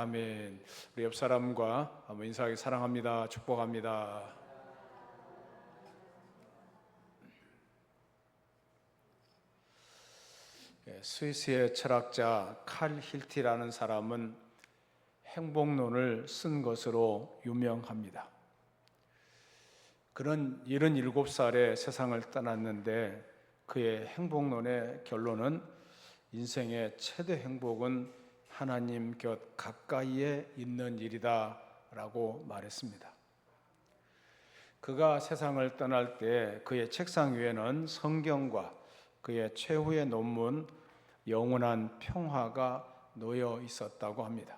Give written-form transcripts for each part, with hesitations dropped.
아멘. 우리 옆 사람과 한번 인사하기 사랑합니다. 축복합니다. 스위스의 철학자 칼 힐티라는 사람은 행복론을 쓴 것으로 유명합니다. 그는 77살에 세상을 떠났는데 그의 행복론의 결론은 인생의 최대 행복은 하나님 곁 가까이에 있는 일이다 라고 말했습니다. 그가 세상을 떠날 때 그의 책상 위에는 성경과 그의 최후의 논문 영원한 평화가 놓여 있었다고 합니다.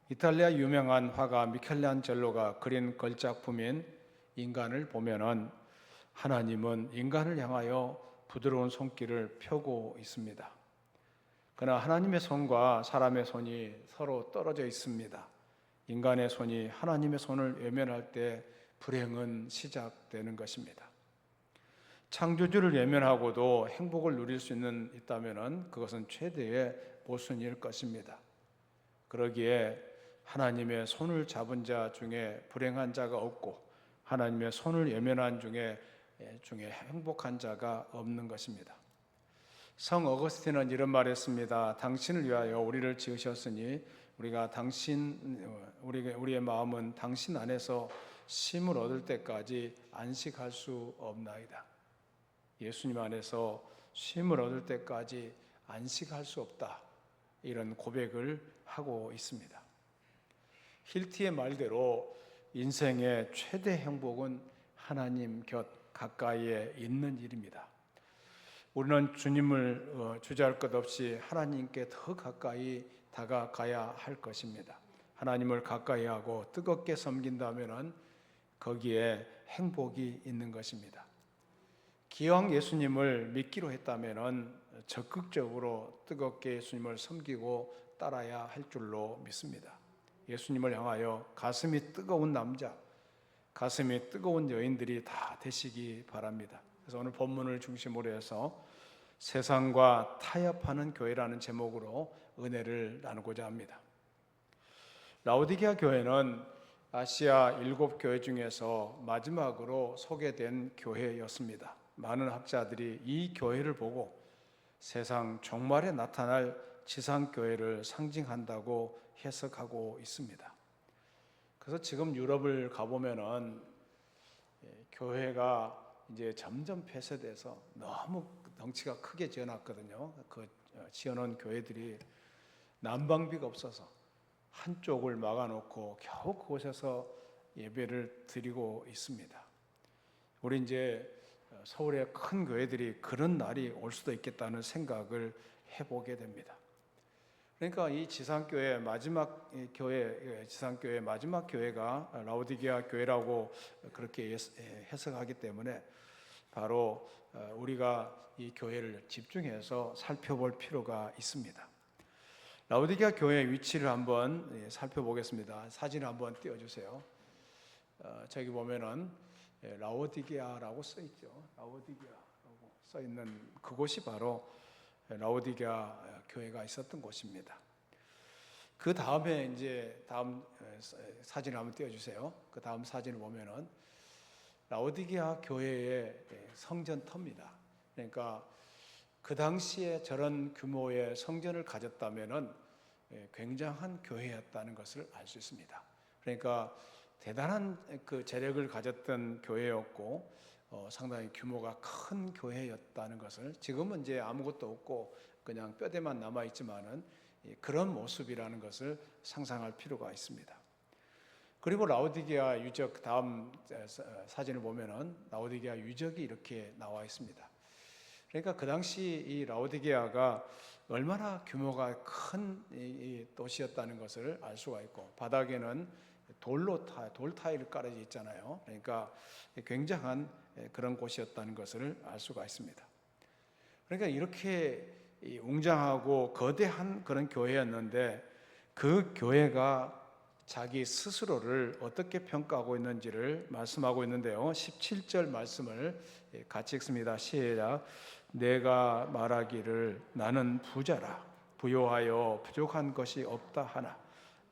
이탈리아 유명한 화가 미켈란젤로가 그린 걸작품인 인간을 보면은 하나님은 인간을 향하여 부드러운 손길을 펴고 있습니다. 그러나 하나님의 손과 사람의 손이 서로 떨어져 있습니다. 인간의 손이 하나님의 손을 외면할 때 불행은 시작되는 것입니다. 창조주를 외면하고도 행복을 누릴 수 있다면 그것은 최대의 모순일 것입니다. 그러기에 하나님의 손을 잡은 자 중에 불행한 자가 없고 하나님의 손을 외면한 중에 행복한 자가 없는 것입니다. 성 어거스틴은 이런 말을 했습니다. 당신을 위하여 우리를 지으셨으니 우리의 마음은 당신 안에서 쉼을 얻을 때까지 안식할 수 없나이다. 예수님 안에서 쉼을 얻을 때까지 안식할 수 없다. 이런 고백을 하고 있습니다. 힐티의 말대로 인생의 최대 행복은 하나님 곁 가까이에 있는 일입니다. 우리는 주님을 주저할 것 없이 하나님께 더 가까이 다가가야 할 것입니다. 하나님을 가까이 하고 뜨겁게 섬긴다면 거기에 행복이 있는 것입니다. 기왕 예수님을 믿기로 했다면 적극적으로 뜨겁게 예수님을 섬기고 따라야 할 줄로 믿습니다. 예수님을 향하여 가슴이 뜨거운 남자, 가슴이 뜨거운 여인들이 다 되시기 바랍니다. 그래서 오늘 본문을 중심으로 해서 세상과 타협하는 교회라는 제목으로 은혜를 나누고자 합니다. 라오디게아 교회는 아시아 7교회 중에서 마지막으로 소개된 교회였습니다. 많은 학자들이 이 교회를 보고 세상 종말에 나타날 지상교회를 상징한다고 해석하고 있습니다. 그래서 지금 유럽을 가보면은 교회가 이제 점점 폐쇄돼서 너무 덩치가 크게 지어놨거든요. 그 지어놓은 교회들이 난방비가 없어서 한쪽을 막아놓고 겨우 그곳에서 예배를 드리고 있습니다. 우리 이제 서울의 큰 교회들이 그런 날이 올 수도 있겠다는 생각을 해보게 됩니다. 그러니까 이 지상교회 마지막 교회가 라오디게아 교회라고 그렇게 해석하기 때문에 바로 우리가 이 교회를 집중해서 살펴볼 필요가 있습니다. 라오디게아 교회의 위치를 한번 살펴보겠습니다. 사진을 한번 띄워주세요. 저기 보면은 라오디게아라고 써 있죠. 라오디게아라고 써 있는 그곳이 바로 라오디게아 교회가 있었던 곳입니다. 그 다음에 이제 다음 사진을 한번 띄워주세요. 그 다음 사진을 보면은 라오디게아 교회의 성전터입니다. 그러니까 그 당시에 저런 규모의 성전을 가졌다면은 굉장한 교회였다는 것을 알 수 있습니다. 그러니까 대단한 그 재력을 가졌던 교회였고 상당히 규모가 큰 교회였다는 것을 지금은 이제 아무것도 없고 그냥 뼈대만 남아 있지만은 그런 모습이라는 것을 상상할 필요가 있습니다. 그리고 라오디게아 유적 다음 사진을 보면은 라오디게아 유적이 이렇게 나와 있습니다. 그러니까 그 당시 이 라오디게아가 얼마나 규모가 큰 도시였다는 것을 알 수가 있고 바닥에는 돌 타일이 깔아져 있잖아요. 그러니까 굉장한 그런 곳이었다는 것을 알 수가 있습니다. 그러니까 이렇게 웅장하고 거대한 그런 교회였는데 그 교회가 자기 스스로를 어떻게 평가하고 있는지를 말씀하고 있는데요. 17절 말씀을 같이 읽습니다. 시작. 내가 말하기를 나는 부자라 부요하여 부족한 것이 없다 하나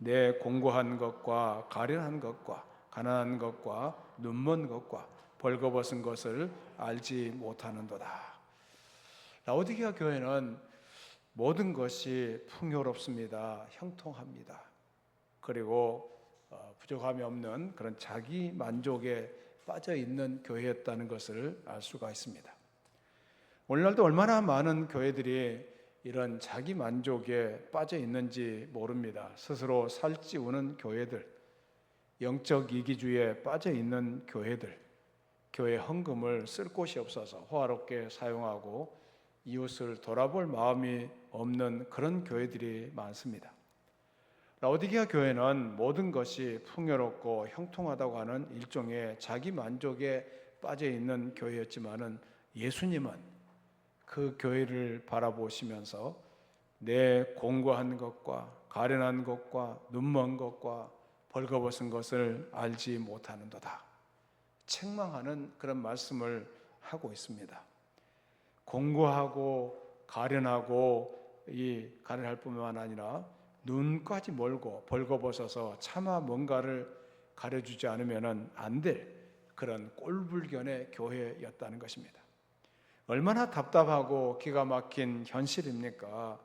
내 공고한 것과 가련한 것과 가난한 것과 눈먼 것과 벌거벗은 것을 알지 못하는도다. 라오디게아 교회는 모든 것이 풍요롭습니다. 형통합니다. 그리고 부족함이 없는 그런 자기 만족에 빠져 있는 교회였다는 것을 알 수가 있습니다. 오늘날도 얼마나 많은 교회들이 이런 자기 만족에 빠져 있는지 모릅니다. 스스로 살찌우는 교회들, 영적 이기주의에 빠져 있는 교회들, 교회 헌금을 쓸 곳이 없어서 호화롭게 사용하고 이웃을 돌아볼 마음이 없는 그런 교회들이 많습니다. 라오디게아 교회는 모든 것이 풍요롭고 형통하다고 하는 일종의 자기 만족에 빠져 있는 교회였지만은 예수님은 그 교회를 바라보시면서 내 공고한 것과 가련한 것과 눈먼 것과 벌거벗은 것을 알지 못하는도다. 책망하는 그런 말씀을 하고 있습니다. 공고하고 가련하고 이 가련할 뿐만 아니라 눈까지 멀고 벌거벗어서 차마 뭔가를 가려주지 않으면 안 될 그런 꼴불견의 교회였다는 것입니다. 얼마나 답답하고 기가 막힌 현실입니까?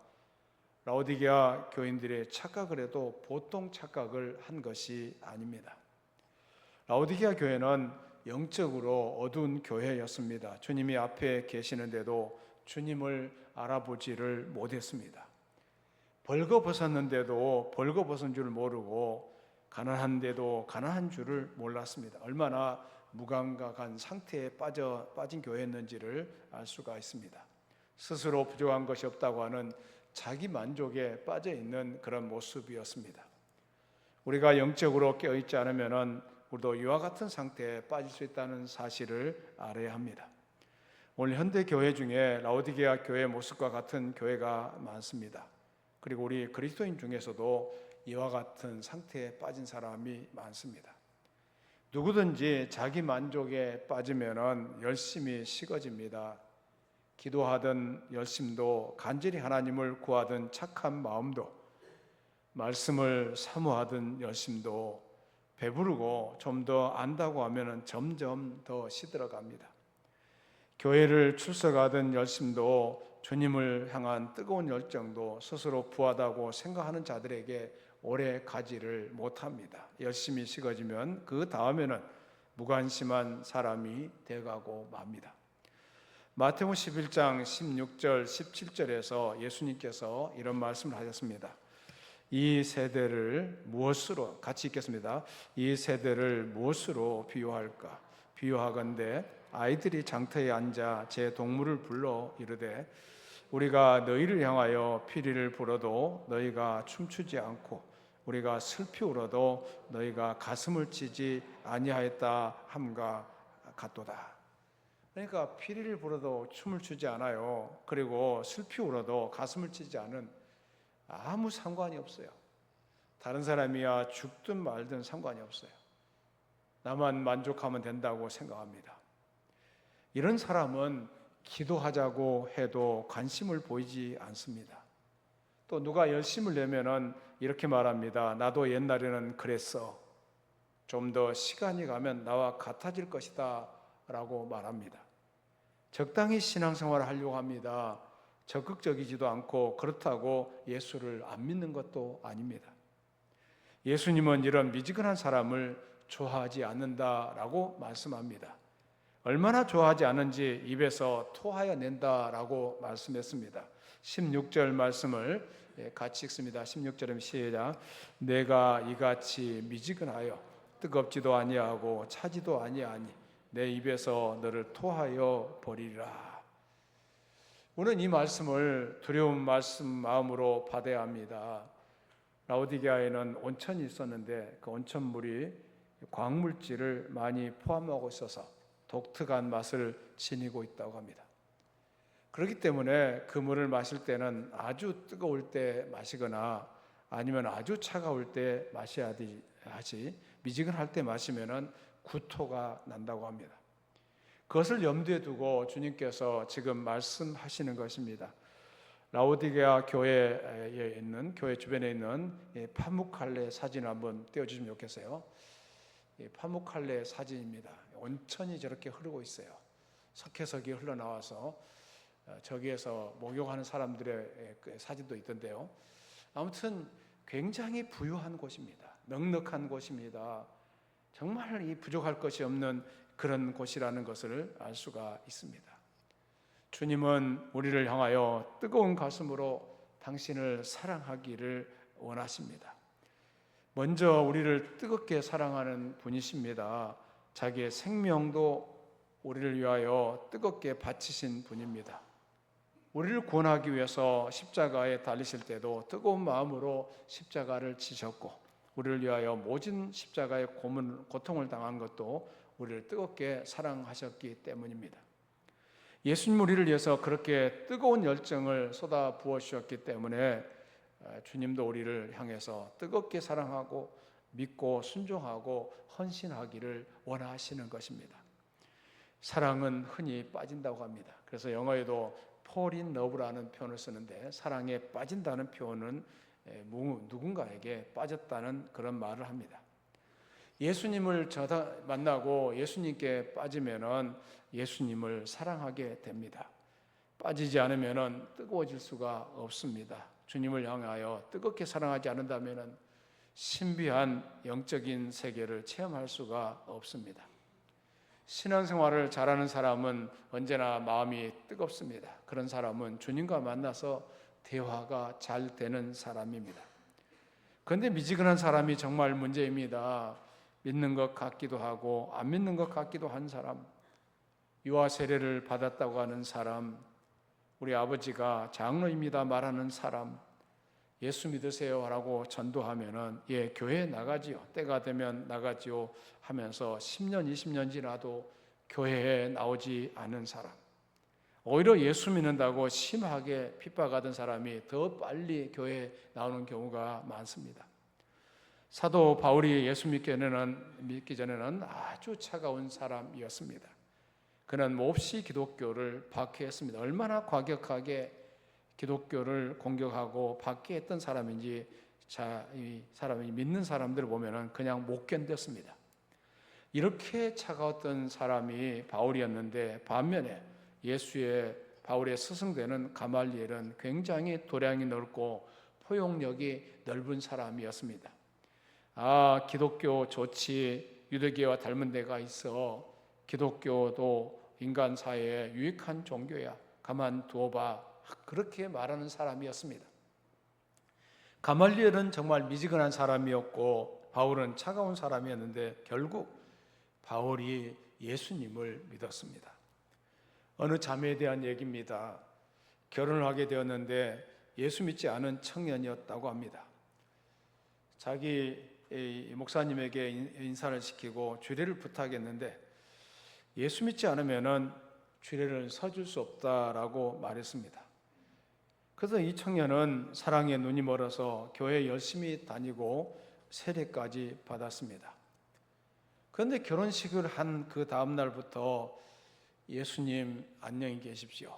라오디게아 교인들의 착각을 해도 보통 착각을 한 것이 아닙니다. 라오디게아 교회는 영적으로 어두운 교회였습니다. 주님이 앞에 계시는데도 주님을 알아보지를 못했습니다. 벌거벗었는데도 벌거벗은 줄 모르고 가난한데도 가난한 줄을 몰랐습니다. 얼마나 무감각한 상태에 빠진 교회였는지를 알 수가 있습니다. 스스로 부족한 것이 없다고 하는 자기 만족에 빠져 있는 그런 모습이었습니다. 우리가 영적으로 깨어있지 않으면 우리도 이와 같은 상태에 빠질 수 있다는 사실을 알아야 합니다. 오늘 현대 교회 중에 라오디게아 교회 모습과 같은 교회가 많습니다. 그리고 우리 그리스도인 중에서도 이와 같은 상태에 빠진 사람이 많습니다. 누구든지 자기 만족에 빠지면 열심히 식어집니다. 기도하던 열심도, 간절히 하나님을 구하던 착한 마음도, 말씀을 사모하던 열심도 배부르고 좀 더 안다고 하면 점점 더 시들어갑니다. 교회를 출석하던 열심도, 주님을 향한 뜨거운 열정도 스스로 부하다고 생각하는 자들에게 오래 가지를 못합니다. 열심히 식어지면 그 다음에는 무관심한 사람이 돼가고 맙니다. 마태복음 11장 16절 17절에서 예수님께서 이런 말씀을 하셨습니다. 이 세대를 무엇으로, 같이 읽겠습니다. 이 세대를 무엇으로 비유할까? 비유하건대 아이들이 장터에 앉아 제 동물을 불러 이르되 우리가 너희를 향하여 피리를 불어도 너희가 춤추지 않고 우리가 슬피 울어도 너희가 가슴을 치지 아니하였다 함과 같도다. 그러니까 피리를 불어도 춤을 추지 않아요. 그리고 슬피 울어도 가슴을 치지 않은, 아무 상관이 없어요. 다른 사람이야 죽든 말든 상관이 없어요. 나만 만족하면 된다고 생각합니다. 이런 사람은 기도하자고 해도 관심을 보이지 않습니다. 또 누가 열심을 내면은 이렇게 말합니다. 나도 옛날에는 그랬어. 좀 더 시간이 가면 나와 같아질 것이다 라고 말합니다. 적당히 신앙생활을 하려고 합니다. 적극적이지도 않고 그렇다고 예수를 안 믿는 것도 아닙니다. 예수님은 이런 미지근한 사람을 좋아하지 않는다라고 말씀합니다. 얼마나 좋아하지 않은지 입에서 토하여 낸다라고 말씀했습니다. 16절 말씀을 같이 읽습니다. 16절은 시작. 내가 이같이 미지근하여 뜨겁지도 아니하고 차지도 아니하니 내 입에서 너를 토하여 버리리라. 우리는 이 말씀을 두려운 말씀 마음으로 받아야 합니다. 라오디게아에는 온천이 있었는데 그 온천물이 광물질을 많이 포함하고 있어서 독특한 맛을 지니고 있다고 합니다. 그렇기 때문에 그 물을 마실 때는 아주 뜨거울 때 마시거나 아니면 아주 차가울 때 마셔야 하지, 미지근할 때 마시면 구토가 난다고 합니다. 그것을 염두에 두고 주님께서 지금 말씀하시는 것입니다. 라오디게아 교회에 있는 교회 주변에 있는 파묵칼레 사진을 한번 띄워주시면 좋겠어요. 파묵칼레 사진입니다. 온천이 저렇게 흐르고 있어요. 석회석이 흘러나와서 저기에서 목욕하는 사람들의 사진도 있던데요. 아무튼 굉장히 부유한 곳입니다. 넉넉한 곳입니다. 정말 이 부족할 것이 없는 그런 곳이라는 것을 알 수가 있습니다. 주님은 우리를 향하여 뜨거운 가슴으로 당신을 사랑하기를 원하십니다. 먼저 우리를 뜨겁게 사랑하는 분이십니다. 자기의 생명도 우리를 위하여 뜨겁게 바치신 분입니다. 우리를 구원하기 위해서 십자가에 달리실 때도 뜨거운 마음으로 십자가를 지셨고, 우리를 위하여 모진 십자가의 고통을 당한 것도 우리를 뜨겁게 사랑하셨기 때문입니다. 예수님 우리를 위해서 그렇게 뜨거운 열정을 쏟아 부어 주셨기 때문에 주님도 우리를 향해서 뜨겁게 사랑하고 믿고 순종하고 헌신하기를 원하시는 것입니다. 사랑은 흔히 빠진다고 합니다. 그래서 영어에도 fall in love라는 표현을 쓰는데, 사랑에 빠진다는 표현은 누군가에게 빠졌다는 그런 말을 합니다. 예수님을 만나고 예수님께 빠지면은 예수님을 사랑하게 됩니다. 빠지지 않으면은 뜨거워질 수가 없습니다. 주님을 향하여 뜨겁게 사랑하지 않는다면은 신비한 영적인 세계를 체험할 수가 없습니다. 신앙생활을 잘하는 사람은 언제나 마음이 뜨겁습니다. 그런 사람은 주님과 만나서 대화가 잘 되는 사람입니다. 그런데 미지근한 사람이 정말 문제입니다. 믿는 것 같기도 하고 안 믿는 것 같기도 한 사람, 유아 세례를 받았다고 하는 사람, 우리 아버지가 장로입니다 말하는 사람, 예수 믿으세요 라고 전도하면은 예, 교회에 나가지요, 때가 되면 나가지요 하면서 10년 20년 지나도 교회에 나오지 않은 사람, 오히려 예수 믿는다고 심하게 핍박하던 사람이 더 빨리 교회에 나오는 경우가 많습니다. 사도 바울이 예수 믿기 전에는 아주 차가운 사람이었습니다. 그는 몹시 기독교를 박해했습니다. 얼마나 과격하게 기독교를 공격하고 박해했던 사람인지 이 사람이 믿는 사람들을 보면 그냥 못 견뎠습니다. 이렇게 차가웠던 사람이 바울이었는데, 반면에 바울의 스승되는 가말리엘은 굉장히 도량이 넓고 포용력이 넓은 사람이었습니다. 기독교 좋지, 유대교와 닮은 데가 있어, 기독교도 인간 사회에 유익한 종교야, 가만두어봐, 그렇게 말하는 사람이었습니다. 가말리엘은 정말 미지근한 사람이었고 바울은 차가운 사람이었는데, 결국 바울이 예수님을 믿었습니다. 어느 자매에 대한 얘기입니다. 결혼을 하게 되었는데 예수 믿지 않은 청년이었다고 합니다. 자기 목사님에게 인사를 시키고 주례를 부탁했는데 예수 믿지 않으면은 주례를 서줄 수 없다라고 말했습니다. 그래서 이 청년은 사랑에 눈이 멀어서 교회 열심히 다니고 세례까지 받았습니다. 그런데 결혼식을 한 그 다음 날부터 예수님 안녕히 계십시오,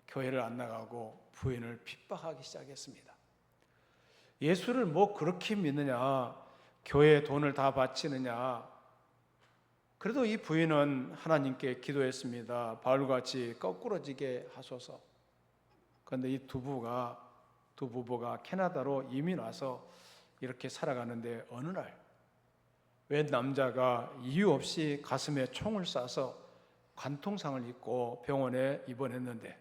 교회를 안 나가고 부인을 핍박하기 시작했습니다. 예수를 뭐 그렇게 믿느냐, 교회에 돈을 다 바치느냐. 그래도 이 부인은 하나님께 기도했습니다. 바울같이 거꾸러지게 하소서. 그런데 이 두 부부가 캐나다로 이민 와서 이렇게 살아가는데, 어느 날 웬 남자가 이유 없이 가슴에 총을 쏴서 관통상을 입고 병원에 입원했는데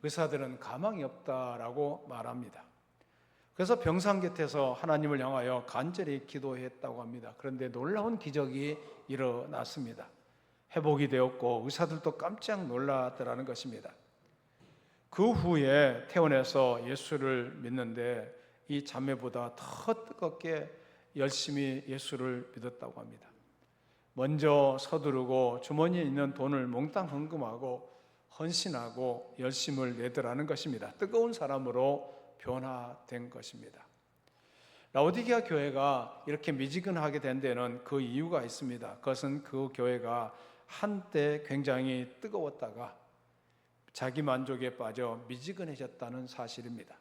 의사들은 가망이 없다라고 말합니다. 그래서 병상 곁에서 하나님을 향하여 간절히 기도했다고 합니다. 그런데 놀라운 기적이 일어났습니다. 회복이 되었고 의사들도 깜짝 놀라더라는 것입니다. 그 후에 퇴원해서 예수를 믿는데 이 자매보다 더 뜨겁게 열심히 예수를 믿었다고 합니다. 먼저 서두르고 주머니에 있는 돈을 몽땅 헌금하고 헌신하고 열심을 내더라는 것입니다. 뜨거운 사람으로 변화된 것입니다. 라오디게아 교회가 이렇게 미지근하게 된 데는 그 이유가 있습니다. 그것은 그 교회가 한때 굉장히 뜨거웠다가 자기 만족에 빠져 미지근해졌다는 사실입니다.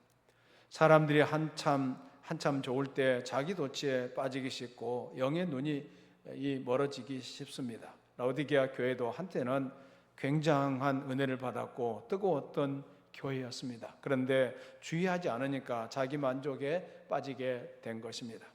사람들이 한참 좋을 때 자기 도취에 빠지기 쉽고 영의 눈이 멀어지기 쉽습니다. 라오디게아 교회도 한때는 굉장한 은혜를 받았고 뜨거웠던 교회였습니다. 그런데 주의하지 않으니까 자기 만족에 빠지게 된 것입니다.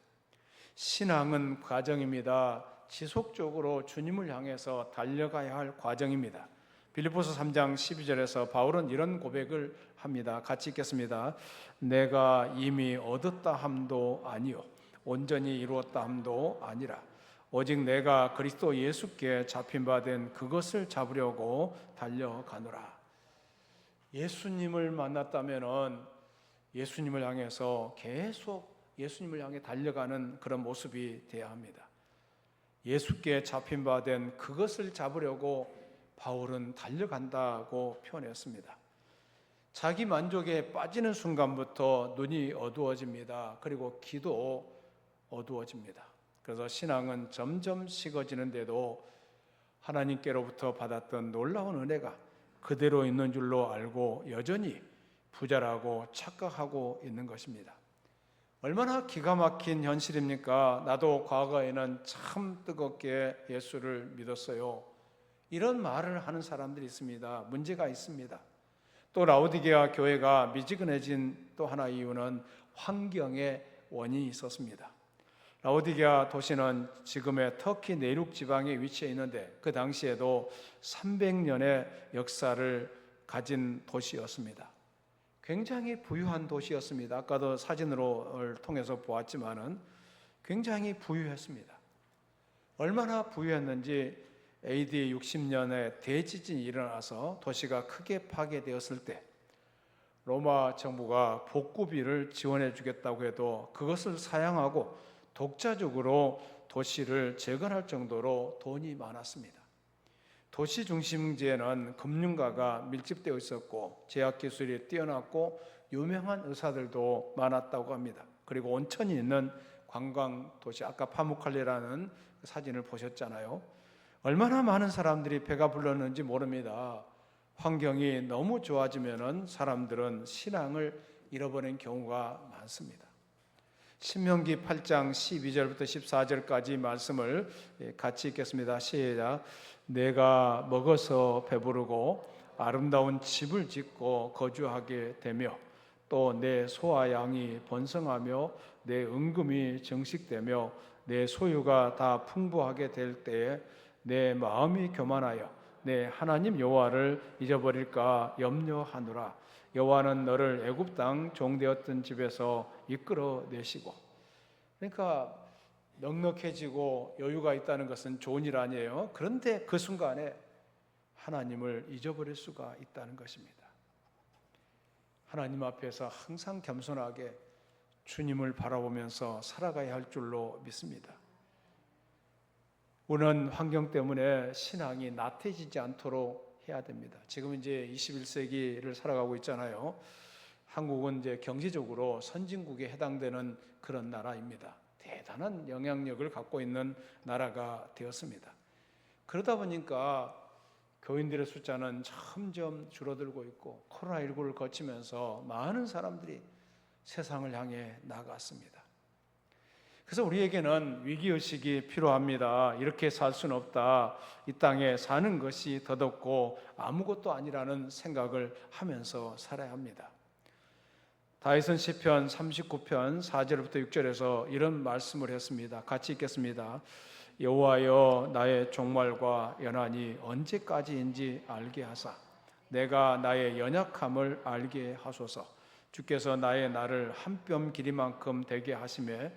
신앙은 과정입니다. 지속적으로 주님을 향해서 달려가야 할 과정입니다. 빌립보서 3장 12절에서 바울은 이런 고백을 합니다. 같이 읽겠습니다. 내가 이미 얻었다 함도 아니요 온전히 이루었다 함도 아니라 오직 내가 그리스도 예수께 잡힌 바 된 그것을 잡으려고 달려가노라. 예수님을 만났다면은 예수님을 향해서 계속 예수님을 향해 달려가는 그런 모습이 되어야 합니다. 예수께 잡힌 바 된 그것을 잡으려고 바울은 달려간다고 표현했습니다. 자기 만족에 빠지는 순간부터 눈이 어두워집니다. 그리고 귀도 어두워집니다. 그래서 신앙은 점점 식어지는데도 하나님께로부터 받았던 놀라운 은혜가 그대로 있는 줄로 알고 여전히 부자라고 착각하고 있는 것입니다. 얼마나 기가 막힌 현실입니까? 나도 과거에는 참 뜨겁게 예수를 믿었어요. 이런 말을 하는 사람들이 있습니다. 문제가 있습니다. 또 라오디게아 교회가 미지근해진 또 하나의 이유는 환경의 원인이 있었습니다. 라오디게아 도시는 지금의 터키 내륙 지방에 위치해 있는데 그 당시에도 300년의 역사를 가진 도시였습니다. 굉장히 부유한 도시였습니다. 아까도 사진을 통해서 보았지만은 굉장히 부유했습니다. 얼마나 부유했는지 AD 60년에 대지진이 일어나서 도시가 크게 파괴되었을 때 로마 정부가 복구비를 지원해 주겠다고 해도 그것을 사양하고 독자적으로 도시를 재건할 정도로 돈이 많았습니다. 도시 중심지에는 금융가가 밀집되어 있었고 제약기술이 뛰어났고 유명한 의사들도 많았다고 합니다. 그리고 온천이 있는 관광도시, 아까 파무칼레라는 사진을 보셨잖아요. 얼마나 많은 사람들이 배가 불렀는지 모릅니다. 환경이 너무 좋아지면 사람들은 신앙을 잃어버린 경우가 많습니다. 신명기 8장 12절부터 14절까지 말씀을 같이 읽겠습니다. 시작. 내가 먹어서 배부르고 아름다운 집을 짓고 거주하게 되며 또 내 소와 양이 번성하며 내 은금이 정식되며 내 소유가 다 풍부하게 될 때에 내 마음이 교만하여 내 하나님 여호와를 잊어버릴까 염려하노라. 여호와는 너를 애굽 땅 종되었던 집에서 이끌어내시고. 그러니까 넉넉해지고 여유가 있다는 것은 좋은 일 아니에요. 그런데 그 순간에 하나님을 잊어버릴 수가 있다는 것입니다. 하나님 앞에서 항상 겸손하게 주님을 바라보면서 살아가야 할 줄로 믿습니다. 우리는 환경 때문에 신앙이 나태해지지 않도록 해야 됩니다. 지금 이제 21세기를 살아가고 있잖아요. 한국은 이제 경제적으로 선진국에 해당되는 그런 나라입니다. 대단한 영향력을 갖고 있는 나라가 되었습니다. 그러다 보니까 교인들의 숫자는 점점 줄어들고 있고 코로나19를 거치면서 많은 사람들이 세상을 향해 나갔습니다. 그래서 우리에게는 위기의식이 필요합니다. 이렇게 살 수는 없다. 이 땅에 사는 것이 덧없고 아무것도 아니라는 생각을 하면서 살아야 합니다. 다윗은 시편 39편 4절부터 6절에서 이런 말씀을 했습니다. 같이 읽겠습니다. 여호와여 나의 종말과 연한이 언제까지인지 알게 하사 내가 나의 연약함을 알게 하소서. 주께서 나의 날을 한 뼘 길이만큼 되게 하시매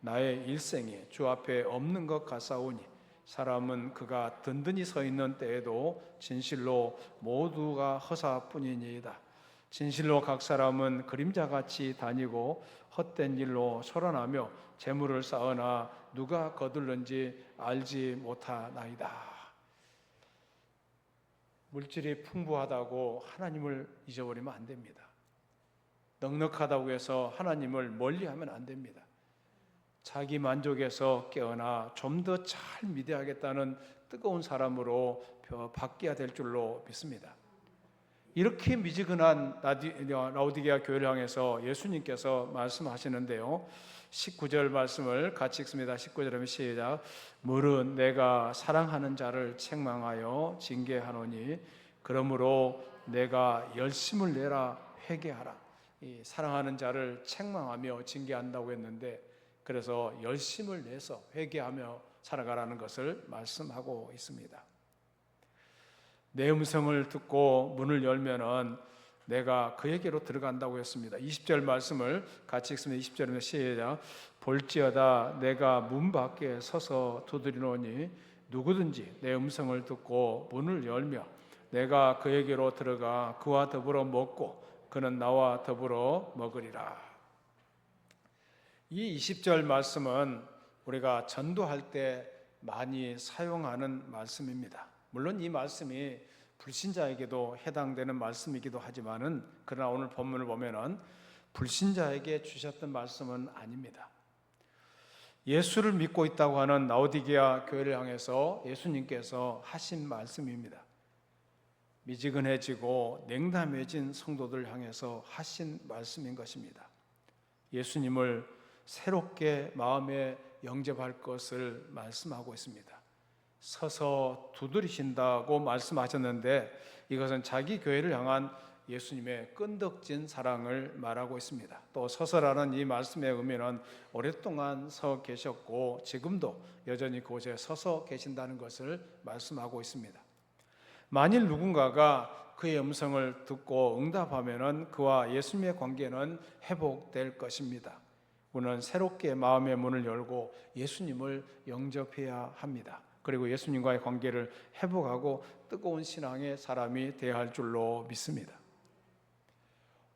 나의 일생이 주 앞에 없는 것 같사오니 사람은 그가 든든히 서 있는 때에도 진실로 모두가 허사뿐이니이다. 진실로 각 사람은 그림자같이 다니고 헛된 일로 소란하며 재물을 쌓으나 누가 거둘는지 알지 못하나이다. 물질이 풍부하다고 하나님을 잊어버리면 안 됩니다. 넉넉하다고 해서 하나님을 멀리하면 안 됩니다. 자기 만족에서 깨어나 좀 더 잘 믿어야겠다는 뜨거운 사람으로 바뀌어야 될 줄로 믿습니다. 이렇게 미지근한 라오디게아 교회를 향해서 예수님께서 말씀하시는데요. 19절 말씀을 같이 읽습니다. 19절이면 시작. 물은 내가 사랑하는 자를 책망하여 징계하노니 그러므로 내가 열심을 내라 회개하라. 이 사랑하는 자를 책망하며 징계한다고 했는데, 그래서 열심을 내서 회개하며 살아가라는 것을 말씀하고 있습니다. 내 음성을 듣고 문을 열면은 내가 그에게로 들어간다고 했습니다. 20절 말씀을 같이 읽습니다. 20절입니다. 시작. 볼지어다 내가 문 밖에 서서 두드리노니 누구든지 내 음성을 듣고 문을 열며 내가 그에게로 들어가 그와 더불어 먹고 그는 나와 더불어 먹으리라. 이 20절 말씀은 우리가 전도할 때 많이 사용하는 말씀입니다. 물론 이 말씀이 불신자에게도 해당되는 말씀이기도 하지만은, 그러나 오늘 본문을 보면은 불신자에게 주셨던 말씀은 아닙니다. 예수를 믿고 있다고 하는 라오디게아 교회를 향해서 예수님께서 하신 말씀입니다. 미지근해지고 냉담해진 성도들을 향해서 하신 말씀인 것입니다. 예수님을 새롭게 마음에 영접할 것을 말씀하고 있습니다. 서서 두드리신다고 말씀하셨는데, 이것은 자기 교회를 향한 예수님의 끈덕진 사랑을 말하고 있습니다. 또 서서라는 이 말씀의 의미는 오랫동안 서 계셨고 지금도 여전히 그곳에 서서 계신다는 것을 말씀하고 있습니다. 만일 누군가가 그의 음성을 듣고 응답하면은 그와 예수님의 관계는 회복될 것입니다. 우리는 새롭게 마음의 문을 열고 예수님을 영접해야 합니다. 그리고 예수님과의 관계를 회복하고 뜨거운 신앙의 사람이 되어야 할 줄로 믿습니다.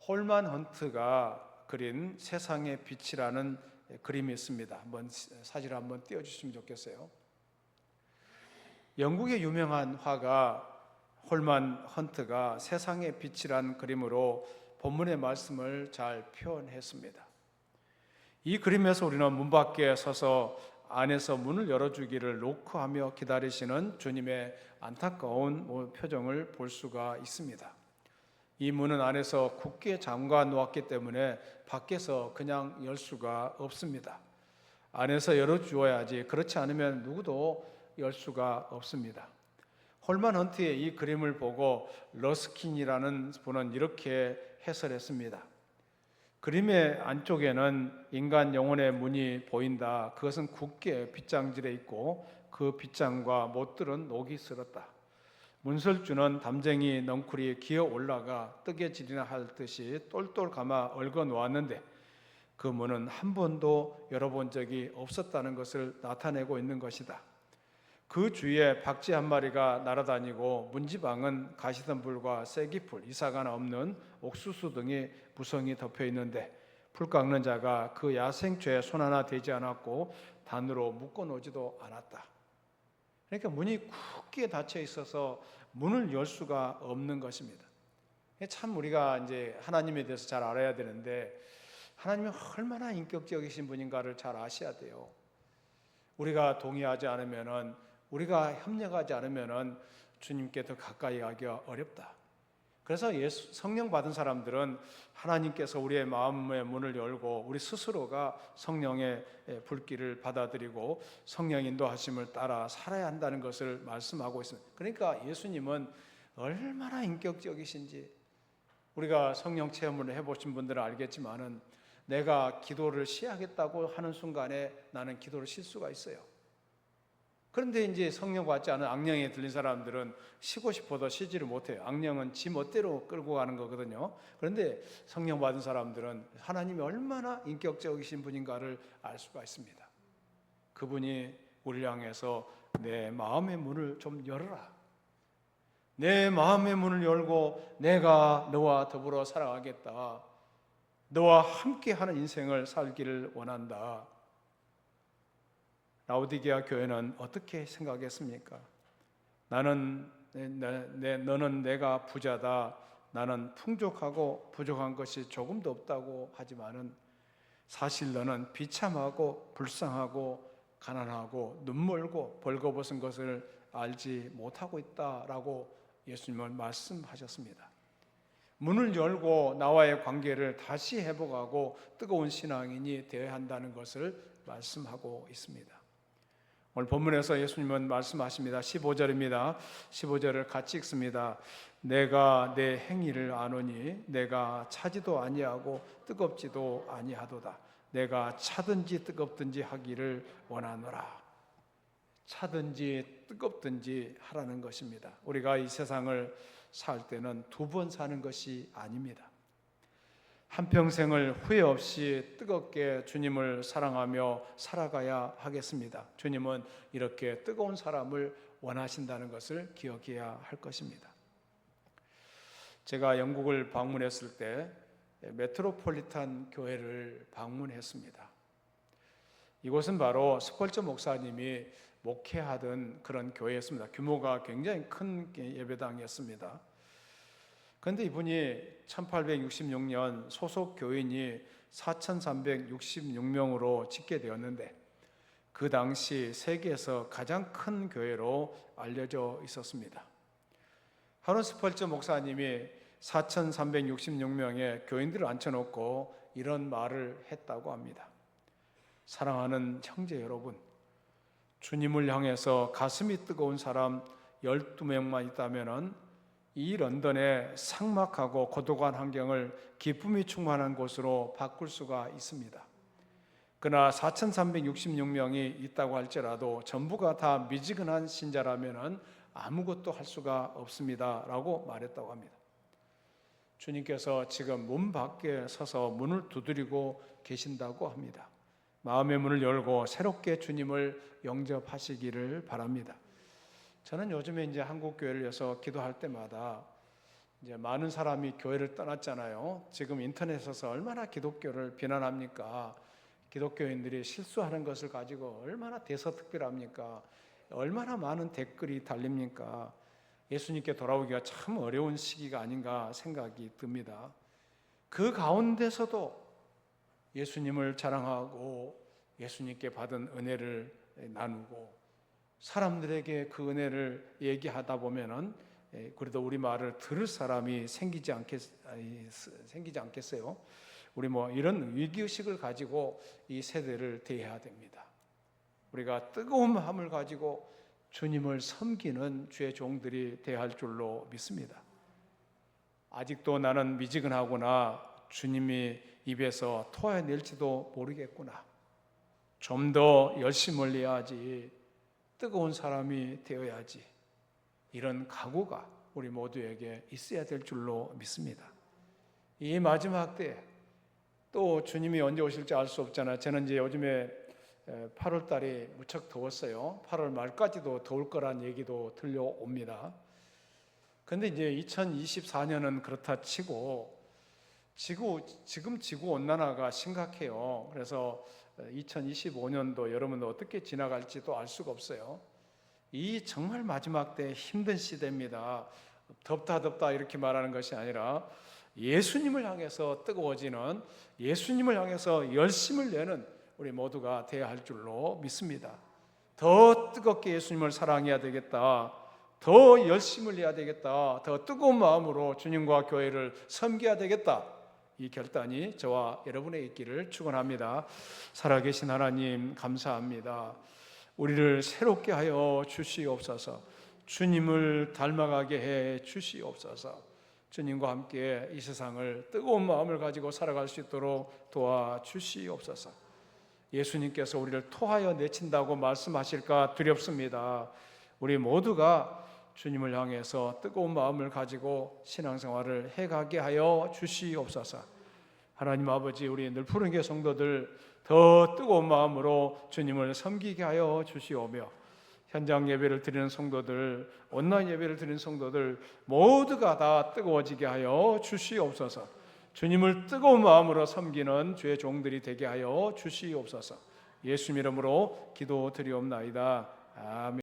홀만 헌트가 그린 세상의 빛이라는 그림이 있습니다. 사진을 한번 띄워주시면 좋겠어요. 영국의 유명한 화가 홀만 헌트가 세상의 빛이란 그림으로 본문의 말씀을 잘 표현했습니다. 이 그림에서 우리는 문 밖에 서서 안에서 문을 열어주기를 노크하며 기다리시는 주님의 안타까운 표정을 볼 수가 있습니다. 이 문은 안에서 굳게 잠가 놓았기 때문에 밖에서 그냥 열 수가 없습니다. 안에서 열어주어야지, 그렇지 않으면 누구도 열 수가 없습니다. 홀만 헌트의 이 그림을 보고 러스킨이라는 분은 이렇게 해설했습니다. 그림의 안쪽에는 인간 영혼의 문이 보인다. 그것은 굳게 빗장질해 있고 그 빗장과 못들은 녹이 슬었다. 문설주는 담쟁이 넝쿨이 기어 올라가 뜨개질이나 할 듯이 똘똘 감아 얽어 놓았는데 그 문은 한 번도 열어본 적이 없었다는 것을 나타내고 있는 것이다. 그 주위에 박쥐 한 마리가 날아다니고 문지방은 가시덤불과 쐐기풀, 이삭 없는 옥수수 등이 무성이 덮여 있는데 풀 깎는 자가 그 야생초에 손 하나 대지 않았고 단으로 묶어 놓지도 않았다. 그러니까 문이 굳게 닫혀 있어서 문을 열 수가 없는 것입니다. 참 우리가 이제 하나님에 대해서 잘 알아야 되는데, 하나님이 얼마나 인격적이신 분인가를 잘 아셔야 돼요. 우리가 동의하지 않으면은, 우리가 협력하지 않으면은 주님께 더 가까이 가기가 어렵다. 그래서 성령 받은 사람들은 하나님께서 우리의 마음의 문을 열고 우리 스스로가 성령의 불길을 받아들이고 성령 인도하심을 따라 살아야 한다는 것을 말씀하고 있습니다. 그러니까 예수님은 얼마나 인격적이신지 우리가 성령 체험을 해보신 분들은 알겠지만은, 내가 기도를 쉬하겠다고 하는 순간에 나는 기도를 쉴 수가 있어요. 그런데 이제 성령 받지 않은 악령에 들린 사람들은 쉬고 싶어도 쉬지를 못해요. 악령은 지 멋대로 끌고 가는 거거든요. 그런데 성령 받은 사람들은 하나님이 얼마나 인격적이신 분인가를 알 수가 있습니다. 그분이 우리를 향해서 내 마음의 문을 좀 열어라. 내 마음의 문을 열고 내가 너와 더불어 살아가겠다. 너와 함께하는 인생을 살기를 원한다. 라오디게아 교회는 어떻게 생각했습니까? 너는 내가 부자다. 나는 풍족하고 부족한 것이 조금도 없다고 하지만은 사실 너는 비참하고 불쌍하고 가난하고 눈멀고 벌거벗은 것을 알지 못하고 있다라고 예수님은 말씀하셨습니다. 문을 열고 나와의 관계를 다시 회복하고 뜨거운 신앙인이 되어야 한다는 것을 말씀하고 있습니다. 오늘 본문에서 예수님은 말씀하십니다. 15절입니다. 15절을 같이 읽습니다. 내가 내 행위를 아노니 내가 차지도 아니하고 뜨겁지도 아니하도다. 내가 차든지 뜨겁든지 하기를 원하노라. 차든지 뜨겁든지 하라는 것입니다. 우리가 이 세상을 살 때는 두 번 사는 것이 아닙니다. 한평생을 후회 없이 뜨겁게 주님을 사랑하며 살아가야 하겠습니다. 주님은 이렇게 뜨거운 사람을 원하신다는 것을 기억해야 할 것입니다. 제가 영국을 방문했을 때 메트로폴리탄 교회를 방문했습니다. 이곳은 바로 스펄전 목사님이 목회하던 그런 교회였습니다. 규모가 굉장히 큰 예배당이었습니다. 그런데 이분이 1866년 소속 교인이 4,366명으로 집계되었는데 그 당시 세계에서 가장 큰 교회로 알려져 있었습니다. 하론 스펄전 목사님이 4,366명의 교인들을 앉혀놓고 이런 말을 했다고 합니다. 사랑하는 형제 여러분, 주님을 향해서 가슴이 뜨거운 사람 12명만 있다면 이 런던의 삭막하고 고독한 환경을 기쁨이 충만한 곳으로 바꿀 수가 있습니다. 그러나 4,366명이 있다고 할지라도 전부가 다 미지근한 신자라면 아무것도 할 수가 없습니다 라고 말했다고 합니다. 주님께서 지금 문 밖에 서서 문을 두드리고 계신다고 합니다. 마음의 문을 열고 새롭게 주님을 영접하시기를 바랍니다. 저는 요즘에 이제 한국 교회를 위해서 기도할 때마다 이제 많은 사람이 교회를 떠났잖아요. 지금 인터넷에서 얼마나 기독교를 비난합니까? 기독교인들이 실수하는 것을 가지고 얼마나 대서특별합니까? 얼마나 많은 댓글이 달립니까? 예수님께 돌아오기가 참 어려운 시기가 아닌가 생각이 듭니다. 그 가운데서도 예수님을 자랑하고 예수님께 받은 은혜를 나누고 사람들에게 그 은혜를 얘기하다 보면은 그래도 우리 말을 들을 사람이 생기지 않겠어요? 우리 이런 위기의식을 가지고 이 세대를 대해야 됩니다. 우리가 뜨거운 마음을 가지고 주님을 섬기는 주의 종들이 되어야 할 줄로 믿습니다. 아직도 나는 미지근하구나, 주님이 입에서 토해낼지도 모르겠구나, 좀 더 열심을 내야지, 뜨거운 사람이 되어야지, 이런 각오가 우리 모두에게 있어야 될 줄로 믿습니다. 이 마지막 때 또 주님이 언제 오실지 알 수 없잖아요. 저는 이제 요즘에 8월 달이 무척 더웠어요. 8월 말까지도 더울 거란 얘기도 들려옵니다. 그런데 이제 2024년은 그렇다 치고 지금 지구 온난화가 심각해요. 그래서 2025년도 여러분도 어떻게 지나갈지도 알 수가 없어요. 이 정말 마지막 때 힘든 시대입니다. 덥다 이렇게 말하는 것이 아니라 예수님을 향해서 뜨거워지는, 예수님을 향해서 열심을 내는 우리 모두가 되어야 할 줄로 믿습니다. 더 뜨겁게 예수님을 사랑해야 되겠다, 더 열심을 내야 되겠다, 더 뜨거운 마음으로 주님과 교회를 섬겨야 되겠다, 이 결단이 저와 여러분의 있기를 축원합니다. 살아계신 하나님 감사합니다. 우리를 새롭게 하여 주시옵소서. 주님을 닮아가게 해 주시옵소서. 주님과 함께 이 세상을 뜨거운 마음을 가지고 살아갈 수 있도록 도와주시옵소서. 예수님께서 우리를 토하여 내친다고 말씀하실까 두렵습니다. 우리 모두가 주님을 향해서 뜨거운 마음을 가지고 신앙생활을 해가게 하여 주시옵소서. 하나님 아버지, 우리 늘푸른교 성도들 더 뜨거운 마음으로 주님을 섬기게 하여 주시오며, 현장 예배를 드리는 성도들, 온라인 예배를 드리는 성도들 모두가 다 뜨거워지게 하여 주시옵소서. 주님을 뜨거운 마음으로 섬기는 주의 종들이 되게 하여 주시옵소서. 예수 이름으로 기도드리옵나이다. 아멘.